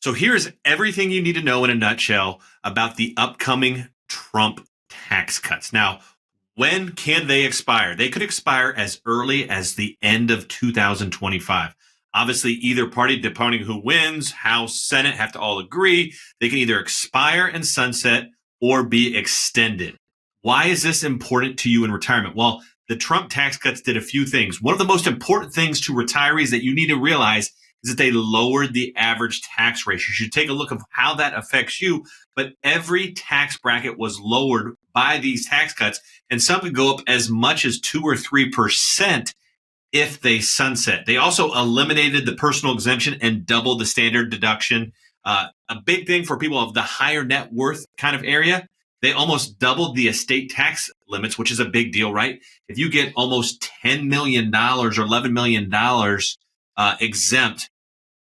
So here's everything you need to know in a nutshell about the upcoming Trump tax cuts. Now, when can they expire? They could expire as early as the end of 2025. Obviously, either party, depending who wins, House, Senate, have to all agree. They can either expire and sunset or be extended. Why is this important to you in retirement? Well, the Trump tax cuts did a few things. One of the most important things to retirees that you need to realize is that they lowered the average tax rate. You should take a look of how that affects you. But every tax bracket was lowered by these tax cuts, and some could go up as much as 2 or 3% if they sunset. They also eliminated the personal exemption and doubled the standard deduction. A big thing for people of the higher net worth kind of area, they almost doubled the estate tax limits, which is a big deal, right? If you get almost $10 million or $11 million exempt,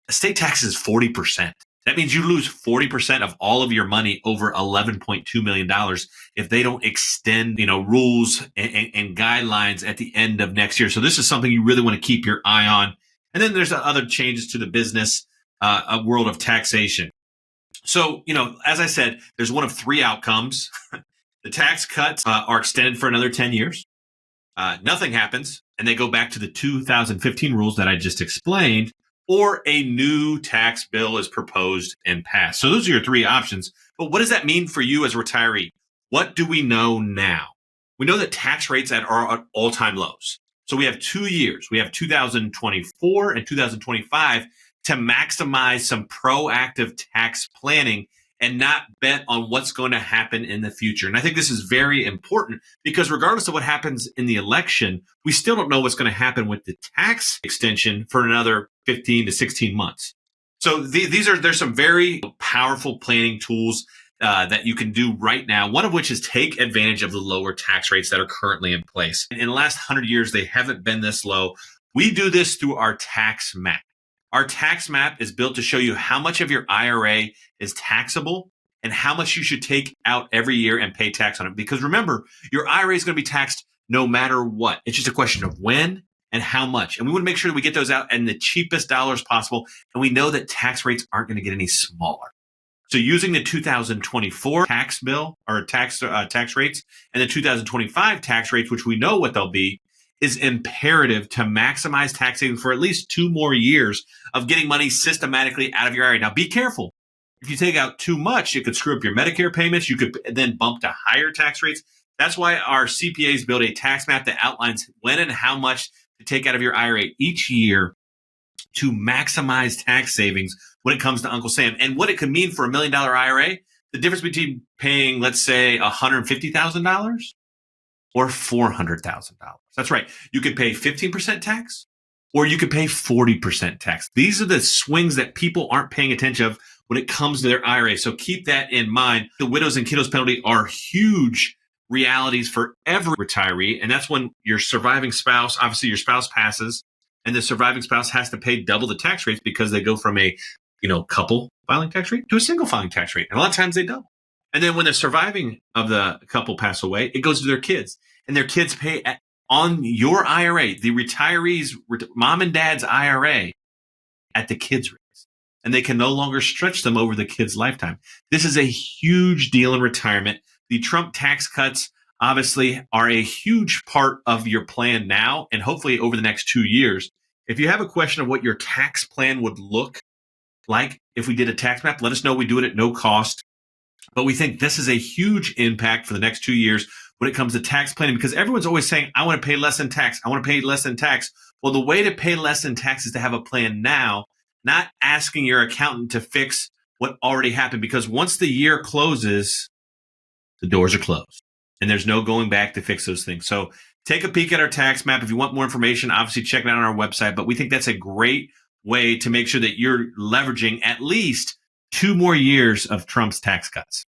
estate tax is 40%. That means you lose 40% of all of your money over $11.2 million if they don't extend, rules and guidelines at the end of next year. So this is something you really want to keep your eye on. And then there's other changes to the business world of taxation. So, as I said, there's one of three outcomes. The tax cuts are extended for another 10 years. Nothing happens, and they go back to the 2015 rules that I just explained, or a new tax bill is proposed and passed. So those are your three options. But what does that mean for you as a retiree? What do we know now? We know that tax rates are at all-time lows. So we have 2 years. We have 2024 and 2025 to maximize some proactive tax planning and not bet on what's going to happen in the future. And I think this is very important because regardless of what happens in the election, we still don't know what's going to happen with the tax extension for another 15 to 16 months. So there's some very powerful planning tools that you can do right now, one of which is take advantage of the lower tax rates that are currently in place. In the last 100 years, they haven't been this low. We do this through our tax map. Our tax map is built to show you how much of your IRA is taxable and how much you should take out every year and pay tax on it. Because remember, your IRA is going to be taxed no matter what. It's just a question of when and how much. And we want to make sure that we get those out in the cheapest dollars possible. And we know that tax rates aren't going to get any smaller. So using the 2024 tax bill or tax rates and the 2025 tax rates, which we know what they'll be, is imperative to maximize tax savings for at least 2 more years of getting money systematically out of your IRA. Now, be careful. If you take out too much, it could screw up your Medicare payments. You could then bump to higher tax rates. That's why our CPAs build a tax map that outlines when and how much to take out of your IRA each year to maximize tax savings when it comes to Uncle Sam. And what it could mean for $1 million IRA, the difference between paying, let's say, $150,000 or $400,000. That's right. You could pay 15% tax or you could pay 40% tax. These are the swings that people aren't paying attention of when it comes to their IRA. So keep that in mind. The widows and kiddos penalty are huge realities for every retiree. And that's when your surviving spouse, obviously your spouse passes, and the surviving spouse has to pay double the tax rates because they go from a couple filing tax rate to a single filing tax rate. And a lot of times they double. And then when the surviving of the couple pass away, it goes to their kids. And their kids pay on your IRA, the retirees, mom and dad's IRA, at the kids' rates. And they can no longer stretch them over the kids' lifetime. This is a huge deal in retirement. The Trump tax cuts obviously are a huge part of your plan now and hopefully over the next 2 years. If you have a question of what your tax plan would look like if we did a tax map, let us know. We do it at no cost. But we think this is a huge impact for the next 2 years when it comes to tax planning, because everyone's always saying, I want to pay less in tax. I want to pay less in tax. Well, the way to pay less in tax is to have a plan now, not asking your accountant to fix what already happened, because once the year closes, the doors are closed and there's no going back to fix those things. So take a peek at our tax map. If you want more information, obviously check it out on our website. But we think that's a great way to make sure that you're leveraging at least 2 more years of Trump's tax cuts.